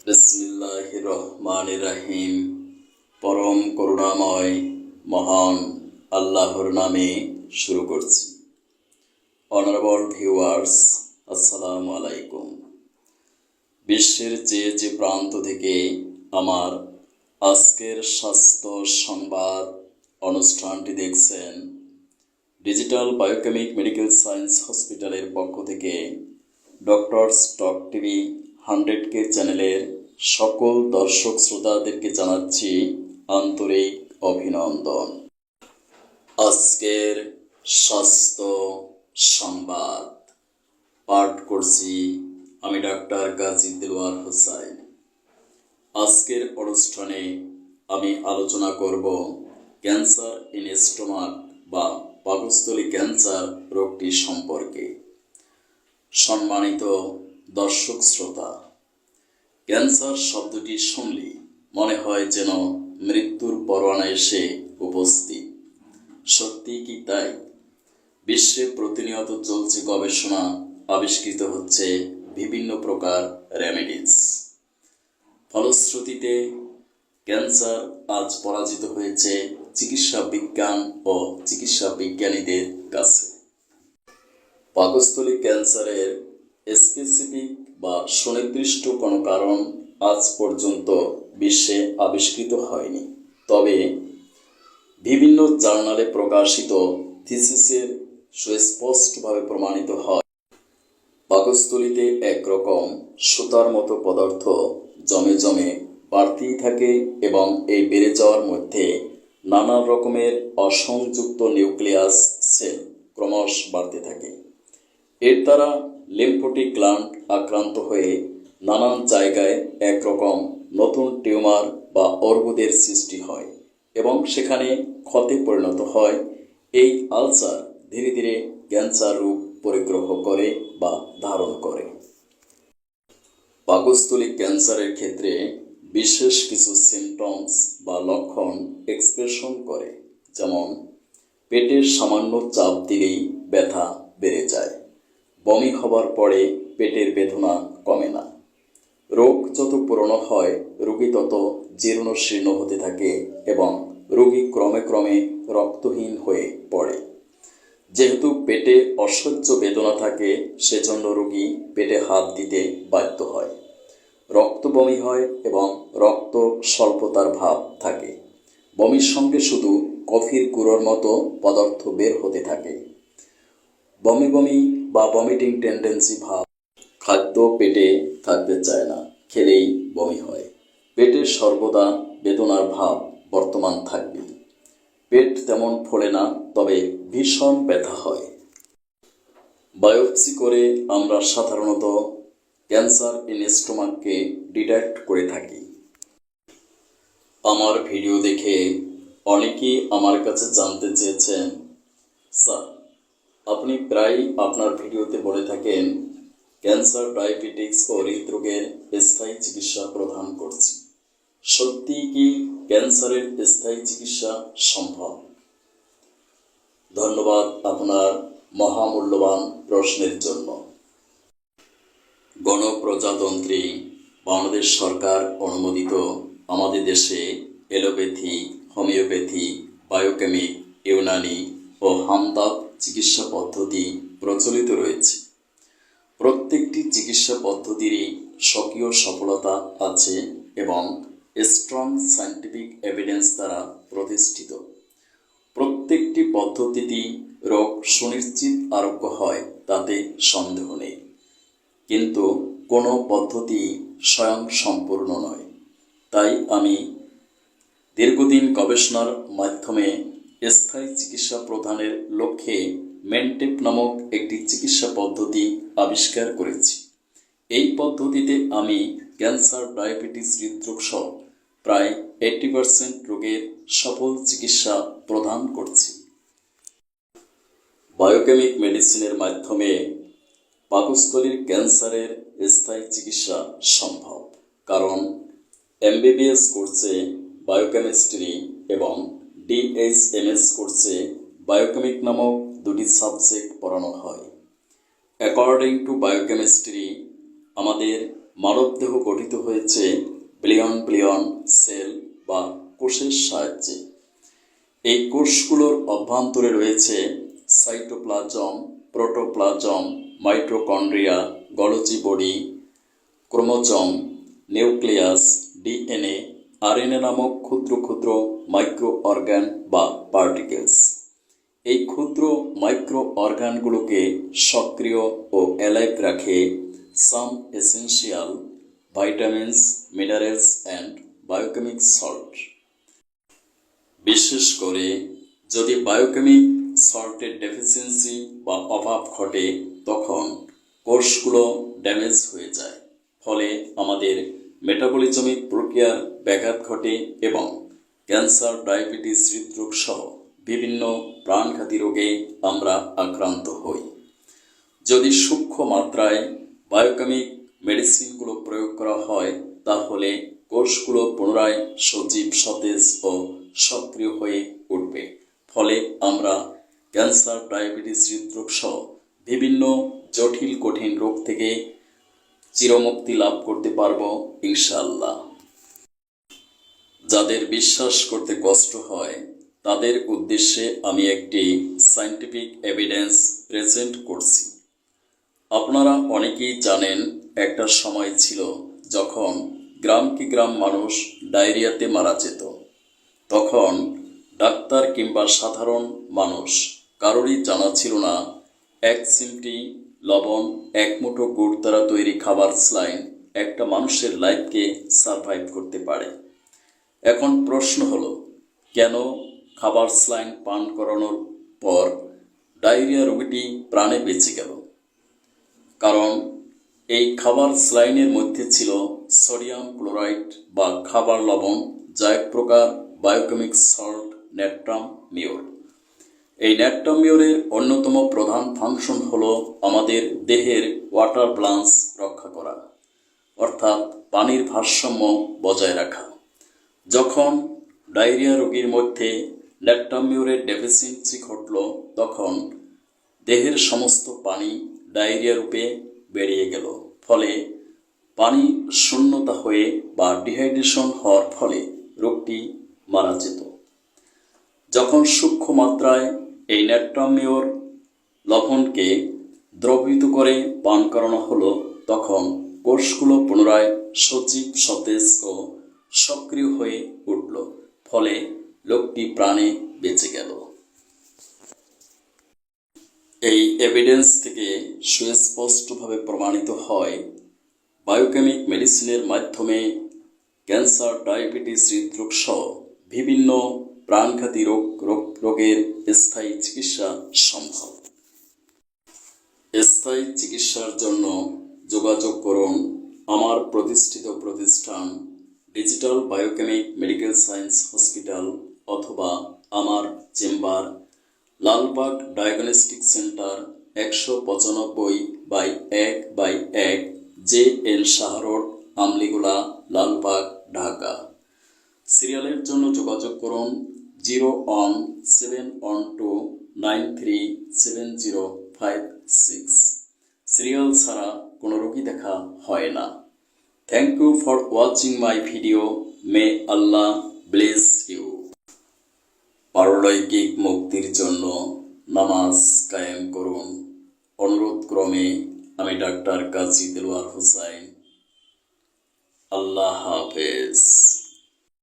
বিসমিল্লাহির রহমানির রহিম। পরম করুণাময় মহান আল্লাহর নামে শুরু করছি। অনারেবল ভিউয়ার্স, আসসালামু আলাইকুম। বিশ্বের যে প্রান্ত থেকে আমার আজকের স্বাস্থ্য সংবাদ অনুষ্ঠানটি দেখছেন, ডিজিটাল বায়োকেমিক মেডিকেল সায়েন্স হসপিটালের পক্ষ থেকে ডক্টরস টক টিভি 100K চ্যানেলের সকল দর্শক শ্রোতাদেরকে জানাচ্ছি আন্তরিক অভিনন্দন। আজকের স্বাস্থ্য সংবাদ পাঠ করছি আমি ডাক্তার গাজী দেলোয়ার হোসাইন। আজকের অনুষ্ঠানে আমি আলোচনা করব ক্যান্সার ইন স্টোমাক বা পাকস্থলী ক্যান্সার রোগটি সম্পর্কে। সম্মানিত দর্শক শ্রোতা, ক্যান্সার শব্দটি শুনলে মনে হয় যেন মৃত্যুর পরোয়ানা এসে উপস্থিত। সত্যি কি তাই? বিশ্বে প্রতিনিয়ত চলছে গবেষণা, আবিষ্কৃত হচ্ছে বিভিন্ন প্রকার রেমেডিস। ফলশ্রুতিতে ক্যান্সার আজ পরাজিত হয়েছে চিকিৎসা বিজ্ঞান ও চিকিৎসা বিজ্ঞানীদের কাছে। পাকস্থলী ক্যান্সারের স্পেসিফিক বা সুনির্দিষ্ট কোনো কারণ আজ পর্যন্ত বিশ্বে আবিষ্কৃত হয়নি। তবে বিভিন্ন জার্নালে প্রকাশিত থিসিসের সুস্পষ্টভাবে প্রমাণিত হয় পাকস্থলীতে একরকম সুতার মতো পদার্থ জমে জমে বাড়তেই থাকে এবং এই বেড়ে যাওয়ার মধ্যে নানা রকমের অসংযুক্ত নিউক্লিয়াস সেল ক্রমশ বাড়তে থাকে। এর দ্বারা লিম্ফোটিক গ্ল্যান্ড আক্রান্ত হয়ে নানান জায়গায় একরকম নতুন টিউমার বা অর্বুদের সৃষ্টি হয় এবং সেখানে ক্ষতে পরিণত হয়। এই আলসার ধীরে ধীরে ক্যান্সার রূপ পরিগ্রহ করে বা ধারণ করে। পাকস্থলী ক্যান্সারের ক্ষেত্রে বিশেষ কিছু সিমটমস বা লক্ষণ এক্সপ্রেশন করে, যেমন পেটের সামান্য চাপ দিলেই ব্যথা বেড়ে যায়, বমি হবার পরে পেটের বেদনা কমে না, রোগ যত পুরনো হয় রোগী তত জীর্ণ শীর্ণ হতে থাকে এবং রোগী ক্রমে ক্রমে রক্তহীন হয়ে পড়ে। যেহেতু পেটে অসহ্য বেদনা থাকে, সেজন্য রোগী পেটে হাত দিতে বাধ্য হয়। রক্ত বমি হয় এবং রক্ত স্বল্পতার ভাব থাকে। বমির সঙ্গে শুধু কফির গুঁড়োর মতো পদার্থ বের হতে থাকে। বমি বমি বা ভমিটিং টেন্ডেন্সি ভাব, খাদ্য পেটে থাকতে চায় না, খেলেই বমি হয়। পেটে সর্বদা বেদনার ভাব বর্তমান থাকবে। পেট তেমন ফোলে না, তবে ভীষণ ব্যথা হয়। বায়োপসি করে আমরা সাধারণত ক্যান্সার ইন স্টোমাককে ডিটেক্ট করে থাকি। আমার ভিডিও দেখে অনেকেই আমার কাছে জানতে চেয়েছেন, স্যার, আপনি প্রায় আপনার ভিডিওতে বলে থাকেন ক্যান্সার, ডায়াবেটিক্স ও হৃদরোগের স্থায়ী চিকিৎসা প্রদান করছি। সত্যি কি ক্যান্সারের স্থায়ী চিকিৎসা সম্ভব? ধন্যবাদ আপনার মহামূল্যবান প্রশ্নের জন্য। গণপ্রজাতন্ত্রী বাংলাদেশ সরকার অনুমোদিত আমাদের দেশে এলোপ্যাথি, হোমিওপ্যাথি, বায়োকেমিক, ইউনানি ও হামদার্দ চিকিৎসা পদ্ধতি প্রচলিত রয়েছে। প্রত্যেকটি চিকিৎসা পদ্ধতিরই স্বকীয় সফলতা আছে এবং স্ট্রং সায়েন্টিফিক এভিডেন্স দ্বারা প্রতিষ্ঠিত। প্রত্যেকটি পদ্ধতিটি রোগ সুনিশ্চিত আরোগ্য হয়, তাতে সন্দেহ নেই। কিন্তু কোনো পদ্ধতি স্বয়ং সম্পূর্ণ নয়। তাই আমি দীর্ঘদিন গবেষণার মাধ্যমে স্থায়ী চিকিৎসা প্রদানের লক্ষ্যে মেনটেপ নামক একটি চিকিৎসা পদ্ধতি আবিষ্কার করেছি। এই পদ্ধতিতে আমি ক্যান্সার, ডায়াবেটিস, হৃদরোগ সহ প্রায় 80% রোগের সফল চিকিৎসা প্রদান করছি। বায়োকেমিক মেডিসিনের মাধ্যমে পাকস্থলীর ক্যান্সারের স্থায়ী চিকিৎসা সম্ভব, কারণ MBBS কোর্সে বায়োকেমিস্ট্রি এবং DHMS কোর্সে বায়োকেমিক নামক দুটি সাবজেক্ট পড়ানো হয়। অ্যাকর্ডিং টু বায়োকেমিস্ট্রি আমাদের মানবদেহ গঠিত হয়েছে বিলিয়ন বিলিয়ন সেল বা কোষের সাহায্যে। এই কোষগুলোর অভ্যন্তরে রয়েছে cytoplasm, protoplasm, mitochondria, Golgi body, chromosome, nucleus, DNA, RNA নামক ক্ষুদ্র ক্ষুদ্র মাইক্রো অর্গান বা পার্টিকেলস। এই ক্ষুদ্র মাইক্রো অর্গানগুলোকে সক্রিয় ও অ্যালাইভ রাখে some essential vitamins, minerals and biochemic salt. বিশেষ করে যদি বায়োকেমিক সল্টের ডেফিসিয়েন্সি বা অভাব ঘটে তখন কোষগুলো ড্যামেজ হয়ে যায়, ফলে আমাদের মেটাবলিজমিক প্রক্রিয়ার ব্যাঘাত ঘটে এবং ক্যান্সার, ডায়াবেটিস, হৃদরোগ সহ বিভিন্ন প্রাণঘাতী রোগে আমরা আক্রান্ত হই। যদি সূক্ষ্ম মাত্রায় বায়োকেমিক মেডিসিনগুলো প্রয়োগ করা হয় তাহলে কোষগুলো পুনরায় সজীব, সতেজ ও সক্রিয় হয়ে উঠবে, ফলে আমরা ক্যান্সার, ডায়াবেটিস, হৃদরোগ সহ বিভিন্ন জটিল কঠিন রোগ থেকে চিরমুক্তি লাভ করতে পারবো ইনশাআল্লাহ। যাদের বিশ্বাস করতে কষ্ট হয় তাদের উদ্দেশ্যে আমি একটি সায়েন্টিফিক এভিডেন্স প্রেজেন্ট করছি। আপনারা অনেকেই জানেন একটা সময় ছিল যখন গ্রাম কি গ্রাম মানুষ ডায়রিয়াতে মারা যেত। তখন ডাক্তার কিংবা সাধারণ মানুষ কারোরই জানা ছিল না 1 চিমটি লবণ, 1 মুঠো গুড় দ্বারা তৈরি খাবার স্যালাইন একটা মানুষের লাইফকে সারভাইভ করতে পারে। এখন প্রশ্ন হলো, কেন খাবার স্যালাইন পান করানোর পর ডায়রিয়া রোগীটি প্রাণে বেঁচে গেল? কারণ এই খাবার স্যালাইনের মধ্যে ছিল সোডিয়াম ক্লোরাইড বা খাবার লবণ, যা এক প্রকার বায়োকেমিক সল্ট, ন্যাট্রাম মিওর। এই ন্যাট্রাম মিওরের অন্যতম প্রধান ফাংশন হলো আমাদের দেহের ওয়াটার ব্যালেন্স রক্ষা করা, অর্থাৎ পানির ভারসাম্য বজায় রাখা। যখন ডায়রিয়া রোগীর মধ্যে ন্যাট্রাম মিওরের ডেফিসিয়েন্সি ঘটল তখন দেহের সমস্ত পানি ডায়রিয়া রূপে বেরিয়ে গেল, ফলে পানি শূন্যতা হয়ে বা ডিহাইড্রেশন হওয়ার ফলে রোগটি মারা যেত। যখন সূক্ষ্ম মাত্রায় এই ন্যাট্রাম মিওর লবণকে দ্রবীভূত করে পান করানো হলো তখন কোষগুলো পুনরায় সজীব, সতেজ ও সক্রিয় হয়ে উঠল, ফলে লোকটি প্রাণে বেঁচে গেল। এই এভিডেন্স থেকে সুস্পষ্টভাবে প্রমাণিত হয় বায়োকেমিক মেডিসিনের মাধ্যমে ক্যান্সার, ডায়াবেটিস, হৃদরোগ সহ বিভিন্ন প্রাণঘাতী রোগের স্থায়ী চিকিৎসা সম্ভব। স্থায়ী চিকিৎসার জন্য যোগাযোগ করুন আমার প্রতিষ্ঠিত প্রতিষ্ঠান digital biochemic medical science hospital অথবা আমার chamber Lalbagh diagnostic centre 195/1/1 JL Shah road, Amligola, Lalbagh, Dhaka. সিরিয়ালের জন্য যোগাযোগ করুন 01712937056। সিরিয়াল ছাড়া কোনো রোগী দেখা হয় না। Thank you for watching my video. May Allah bless you. পারলৌকিক মুক্তির জন্য নামাজ কায়েম করুন। অনুরোধ ক্রমে আমি ডাক্তার কাজী দেলোয়ার হোসাইন। আল্লাহ হাফেজ।